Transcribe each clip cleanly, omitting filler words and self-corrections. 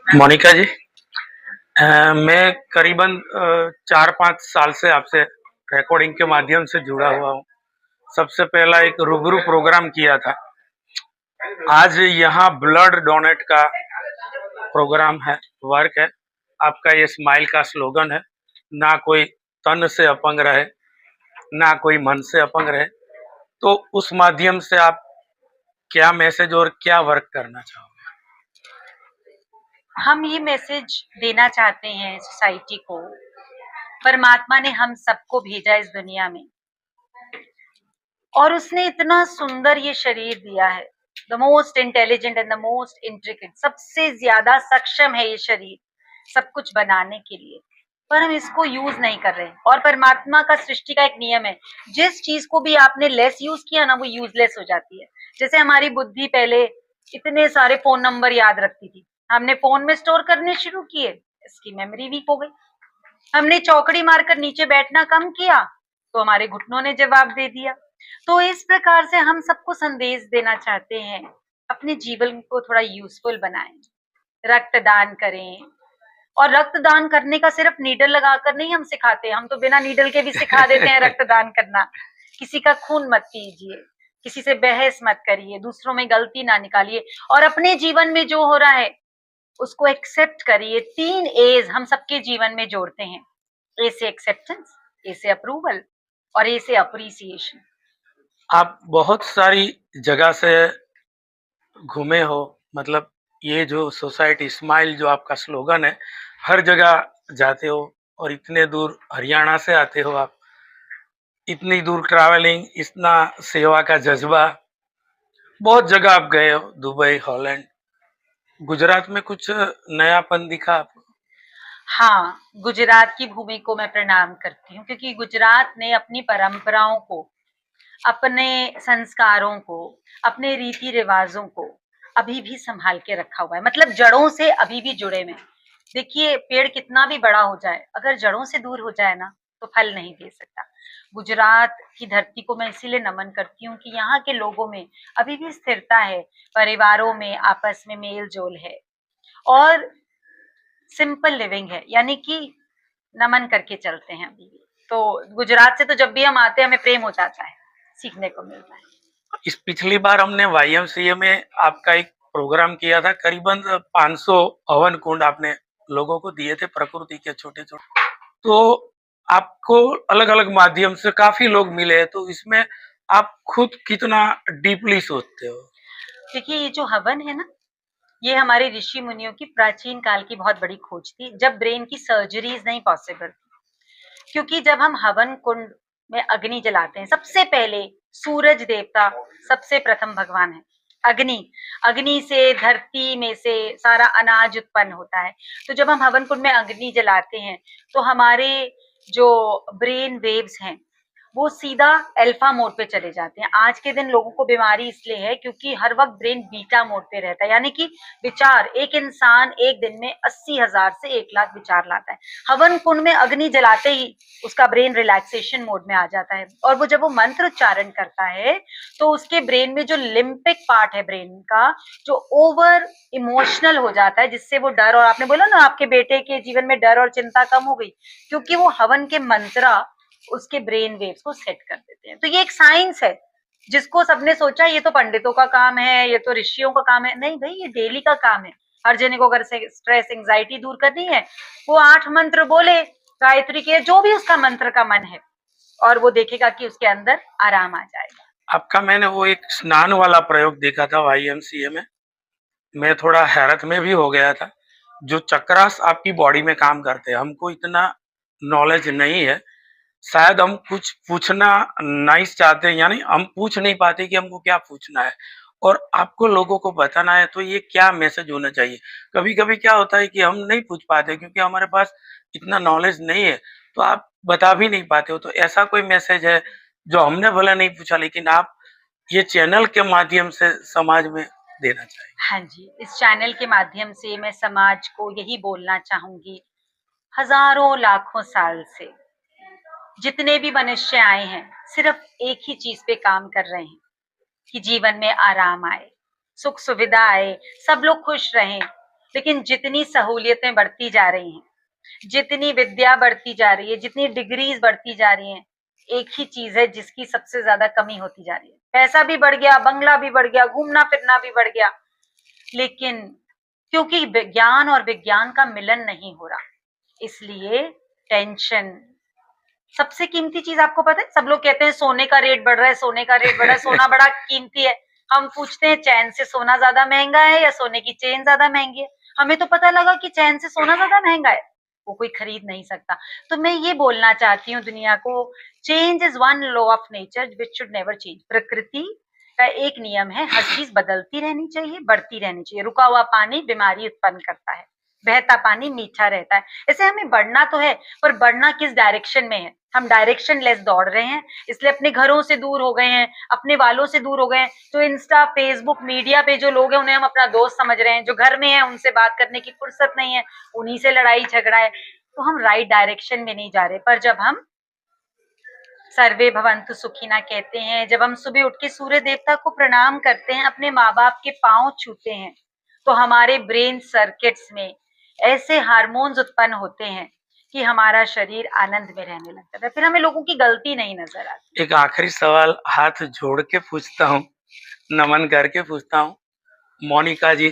मोनिका जी, मैं करीबन 4-5 साल से आपसे रिकॉर्डिंग के माध्यम से जुड़ा हुआ हूँ। सबसे पहला एक रूबरू प्रोग्राम किया था। आज यहाँ ब्लड डोनेट का प्रोग्राम है, वर्क है। आपका ये स्माइल का स्लोगन है, ना कोई तन से अपंग रहे, ना कोई मन से अपंग रहे। तो उस माध्यम से आप क्या मैसेज और क्या वर्क करना चाहोगे? हम ये मैसेज देना चाहते हैं सोसाइटी को। परमात्मा ने हम सबको भेजा इस दुनिया में और उसने इतना सुंदर ये शरीर दिया है। The most intelligent and the most intricate, सबसे ज्यादा सक्षम है ये शरीर सब कुछ बनाने के लिए, पर हम इसको यूज नहीं कर रहे। और परमात्मा का सृष्टि का एक नियम है, जिस चीज को भी आपने लेस यूज किया ना, वो यूजलेस हो जाती है। जैसे हमारी बुद्धि पहले इतने सारे फोन नंबर याद रखती थी, हमने फोन में स्टोर करने शुरू किए, इसकी मेमोरी वीक हो गई। हमने चौकड़ी मारकर नीचे बैठना कम किया तो हमारे घुटनों ने जवाब दे दिया। तो इस प्रकार से हम सबको संदेश देना चाहते हैं, अपने जीवन को थोड़ा यूजफुल बनाएं, रक्तदान करें। और रक्तदान करने का सिर्फ नीडल लगाकर नहीं हम सिखाते, हम तो बिना नीडल के भी सिखा देते हैं रक्तदान करना। किसी का खून मत पीजिए, किसी से बहस मत करिए, दूसरों में गलती ना निकालिए, और अपने जीवन में जो हो रहा है उसको एक्सेप्ट करिए। 3 एज हम सबके जीवन में जोड़ते हैं, ए से एक्सेप्टेंस, ए से अप्रूवल और ए से अप्रिसिएशन। आप बहुत सारी जगह से घूमे हो, मतलब ये जो सोसाइटी स्माइल जो आपका स्लोगन है, हर जगह जाते हो और इतने दूर हरियाणा से आते हो आप, इतनी दूर ट्रैवलिंग, इतना सेवा का जज्बा, बहुत जगह आप गए हो, दुबई, हॉलैंड, गुजरात में कुछ नयापन दिखा आपको? हाँ, गुजरात की भूमि को मैं प्रणाम करती हूँ, क्योंकि गुजरात ने अपनी परंपराओं को, अपने संस्कारों को, अपने रीति रिवाजों को अभी भी संभाल के रखा हुआ है। मतलब जड़ों से अभी भी जुड़े हुए। देखिए, पेड़ कितना भी बड़ा हो जाए, अगर जड़ों से दूर हो जाए ना, तो फल नहीं दे सकता। गुजरात की धरती को मैं इसीलिए नमन करती हूँ कि यहाँ के लोगों में अभी भी स्थिरता है, परिवारों में आपस में मेल जोल है और सिंपल लिविंग है, यानी कि नमन करके चलते हैं अभी भी। तो गुजरात से तो जब भी हम आते हैं हमें प्रेम हो जाता है, सीखने को मिलता है। इस पिछली बार हमने वाईएमसीए में आपका एक प्रोग्राम किया था, करीबन 500 हवन कुंड आपने लोगों को दिए थे, प्रकृति के छोटे छोटे। तो आपको अलग अलग माध्यम से काफी लोग मिले, तो इसमें आप खुद कितना डीपली सोचते हो? देखिए, ये जो हवन है ना, ये हमारे ऋषि मुनियों की प्राचीन काल की बहुत बड़ी खोज थी, जब ब्रेन की सर्जरीज नहीं पॉसिबल थी। क्योंकि जब हम हवन कुंड में अग्नि जलाते हैं, सबसे पहले सूरज देवता सबसे प्रथम भगवान है। अग्नि, अग्नि से, धरती में से सारा अनाज उत्पन्न होता है। तो जब हम हवन कुंड में अग्नि जलाते हैं तो हमारे जो ब्रेन वेव्स हैं वो सीधा अल्फा मोड पे चले जाते हैं। आज के दिन लोगों को बीमारी इसलिए है क्योंकि हर वक्त ब्रेन बीटा मोड पे रहता है, यानी कि विचार, एक इंसान एक दिन में 80,000 से 1 लाख विचार लाता है। हवन कुंड में अग्नि जलाते ही उसका ब्रेन रिलैक्सेशन मोड में आ जाता है, और वो जब वो मंत्र उच्चारण करता है तो उसके ब्रेन में जो लिम्पिक पार्ट है ब्रेन का, जो ओवर इमोशनल हो जाता है, जिससे वो डर, और आपने बोला ना आपके बेटे के जीवन में डर और चिंता कम हो गई, क्योंकि वो हवन के मंत्रा उसके ब्रेन वेव्स को सेट कर देते हैं। तो ये एक साइंस है, जिसको सबने सोचा ये तो पंडितों का काम है, ये तो ऋषियों का काम है। नहीं भाई, ये डेली का काम है। हर जने को अगर से स्ट्रेस एंजाइटी दूर करनी है, वो 8 मंत्र बोले, गायत्री के, जो भी उसका मंत्र का मन है, और वो देखेगा कि उसके अंदर आराम आ जाएगा। आपका मैंने वो एक स्नान वाला प्रयोग देखा था वाईएमसीए में, मैं थोड़ा हैरत में भी हो गया था। जो चक्रास आपकी बॉडी में काम करते हैं, हमको इतना नॉलेज नहीं है, शायद हम कुछ पूछना नाइस चाहते हैं, यानी हम पूछ नहीं पाते कि हमको क्या पूछना है, और आपको लोगों को बताना है, तो ये क्या मैसेज होना चाहिए? कभी कभी क्या होता है कि हम नहीं पूछ पाते क्योंकि हमारे पास इतना नॉलेज नहीं है, तो आप बता भी नहीं पाते हो। तो ऐसा कोई मैसेज है जो हमने भले नहीं पूछा, लेकिन आप ये चैनल के माध्यम से समाज में देना चाहिए? हाँ जी, इस चैनल के माध्यम से मैं समाज को यही बोलना चाहूंगी, हजारों लाखों साल से जितने भी मनुष्य आए हैं सिर्फ एक ही चीज पे काम कर रहे हैं कि जीवन में आराम आए, सुख सुविधा आए, सब लोग खुश रहें। लेकिन जितनी सहूलियतें बढ़ती जा रही हैं, जितनी विद्या बढ़ती जा रही है, जितनी डिग्रीज बढ़ती जा रही हैं, एक ही चीज है जिसकी सबसे ज्यादा कमी होती जा रही है। पैसा भी बढ़ गया, बंगला भी बढ़ गया, घूमना फिरना भी बढ़ गया, लेकिन क्योंकि विज्ञान और विज्ञान का मिलन नहीं हो रहा, इसलिए टेंशन। सबसे कीमती चीज आपको पता है, सब लोग कहते हैं सोने का रेट बढ़ रहा है, सोने का रेट बढ़ रहा है, सोना बड़ा कीमती है। हम पूछते हैं चैन से सोना ज्यादा महंगा है या सोने की चेन ज्यादा महंगी है? हमें तो पता लगा कि चैन से सोना ज्यादा महंगा है, वो कोई खरीद नहीं सकता। तो मैं ये बोलना चाहती हूँ दुनिया को, change is one law of nature which should never change. प्रकृति का एक नियम है, हर चीज बदलती रहनी चाहिए, बढ़ती रहनी चाहिए। रुका हुआ पानी बीमारी उत्पन्न करता है, बहता पानी मीठा रहता है। ऐसे हमें बढ़ना तो है, पर बढ़ना किस डायरेक्शन में है? हम डायरेक्शन लेस दौड़ रहे हैं, इसलिए अपने घरों से दूर हो गए हैं, अपने वालों से दूर हो गए हैं। तो इंस्टा, फेसबुक, मीडिया पे जो लोग हैं उन्हें हम अपना दोस्त समझ रहे हैं, जो घर में है उनसे बात करने की फुर्सत नहीं है, उन्हीं से लड़ाई झगड़ा है। तो हम राइट डायरेक्शन में नहीं जा रहे। पर जब हम सर्वे भवन्तु सुखिना कहते हैं, जब हम सुबह उठ के सूर्य देवता को प्रणाम करते हैं, अपने माँ बाप के पांव छूते हैं, तो हमारे ब्रेन सर्किट्स में ऐसे हार्मोन्स उत्पन्न होते हैं कि हमारा शरीर आनंद में रहने लगता है। फिर हमें लोगों की गलती नहीं नजर आती। एक आखिरी सवाल हाथ जोड़ के पूछता हूँ, नमन करके पूछता हूँ, मोनिका जी,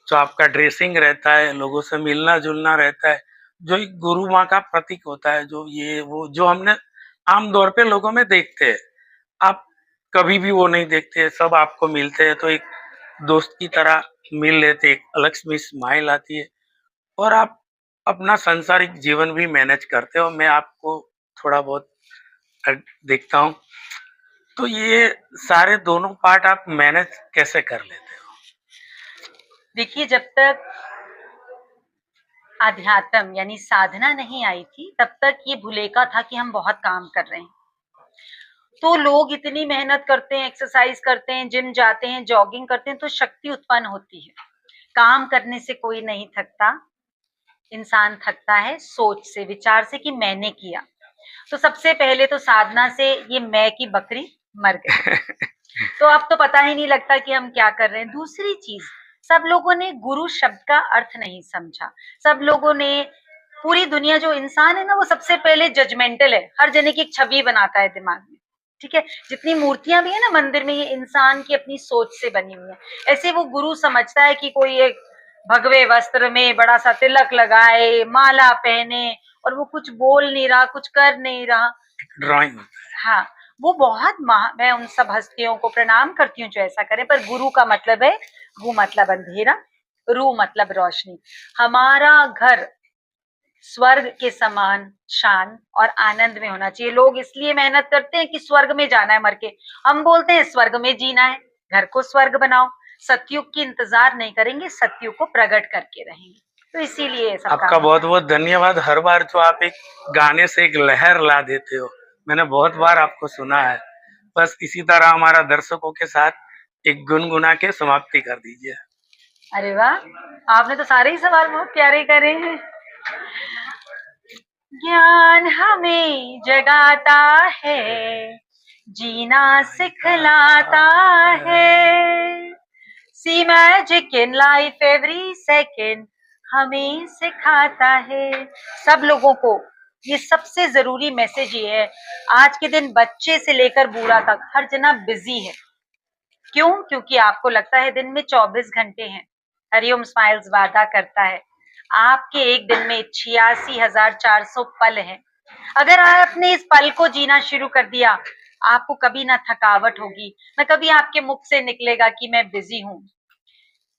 जो आपका ड्रेसिंग रहता है, लोगों से मिलना जुलना रहता है, जो एक गुरु माँ का प्रतीक होता है, जो ये वो जो हमने आम तौर पे लोगों में देखते हैं, आप कभी भी वो नहीं देखते, सब आपको मिलते हैं तो एक दोस्त की तरह मिल लेते, एक अलग स्माइल आती है और आप अपना सांसारिक जीवन भी मैनेज करते हो। मैं आपको थोड़ा बहुत देखता हूँ, तो ये सारे दोनों पार्ट आप मैनेज कैसे कर लेते हो? देखिए, जब तक अध्यात्म यानी साधना नहीं आई थी, तब तक ये भुलेखा था कि हम बहुत काम कर रहे हैं। तो लोग इतनी मेहनत करते हैं, एक्सरसाइज करते हैं, जिम जाते हैं, जॉगिंग करते हैं, तो शक्ति उत्पन्न होती है। काम करने से कोई नहीं थकता, इंसान थकता है सोच से, विचार से कि मैंने किया। तो सबसे पहले तो साधना से ये मैं की बकरी मर गई। तो अब तो पता ही नहीं लगता कि हम क्या कर रहे हैं। दूसरी चीज, सब लोगों ने गुरु शब्द का अर्थ नहीं समझा। सब लोगों ने, पूरी दुनिया जो इंसान है ना, वो सबसे पहले जजमेंटल है, हर जने की एक छवि बनाता है दिमाग में। ठीक है, जितनी मूर्तियां भी है ना मंदिर में, ये इंसान की अपनी सोच से बनी हुई है। ऐसे वो गुरु समझता है कि कोई एक भगवे वस्त्र में बड़ा सा तिलक लगाए, माला पहने, और वो कुछ बोल नहीं रहा, कुछ कर नहीं रहा, ड्राइंग। हाँ, वो बहुत मैं उन सब हस्तियों को प्रणाम करती हूँ जो ऐसा करें। पर गुरु का मतलब है, गु मतलब अंधेरा, रू मतलब रोशनी। हमारा घर स्वर्ग के समान शान और आनंद में होना चाहिए। लोग इसलिए मेहनत करते हैं कि स्वर्ग में जाना है मर के। हम बोलते हैं स्वर्ग में जीना है, घर को स्वर्ग बनाओ। सतयुग की इंतजार नहीं करेंगे, सतयुग को प्रकट करके रहेंगे। तो इसीलिए सब आपका काम बहुत बहुत धन्यवाद। हर बार जो आप एक गाने से एक लहर ला देते हो, मैंने बहुत बार आपको सुना है। बस इसी तरह हमारा दर्शकों के साथ एक गुनगुना के समाप्ति कर दीजिए। अरे वाह, आपने तो सारे ही सवाल बहुत प्यारे करे हैं। ज्ञान हमें जगाता है, जीना सिखलाता है। See magic in life every second हमें सिखाता है। सब लोगों को ये सबसे जरूरी मैसेज ये है, आज के दिन बच्चे से लेकर बूढ़ा तक हर जना बिजी है। क्यों? क्योंकि आपको लगता है दिन में 24 घंटे हैं। हरिओम स्माइल्स वादा करता है आपके एक दिन में 86,400 पल हैं। अगर आपने इस पल को जीना शुरू कर दिया, आपको कभी ना थकावट होगी, न कभी आपके मुख से निकलेगा कि मैं बिजी हूं।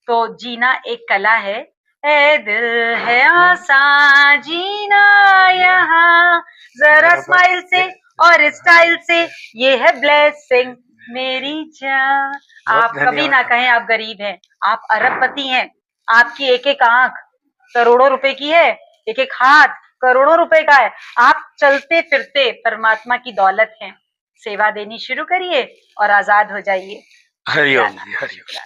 तो जीना एक कला है, ए दिल है आसान जीना यहाँ, जरा स्माइल से और स्टाइल से, ये है ब्लेसिंग मेरी जान। आप कभी ना कहें आप गरीब हैं, आप अरबपति हैं। आपकी एक एक आंख करोड़ों रुपए की है, एक एक हाथ करोड़ों रुपए का है। आप चलते फिरते परमात्मा की दौलत हैं। सेवा देनी शुरू करिए और आजाद हो जाइए। हरिओम जी, हरिओम।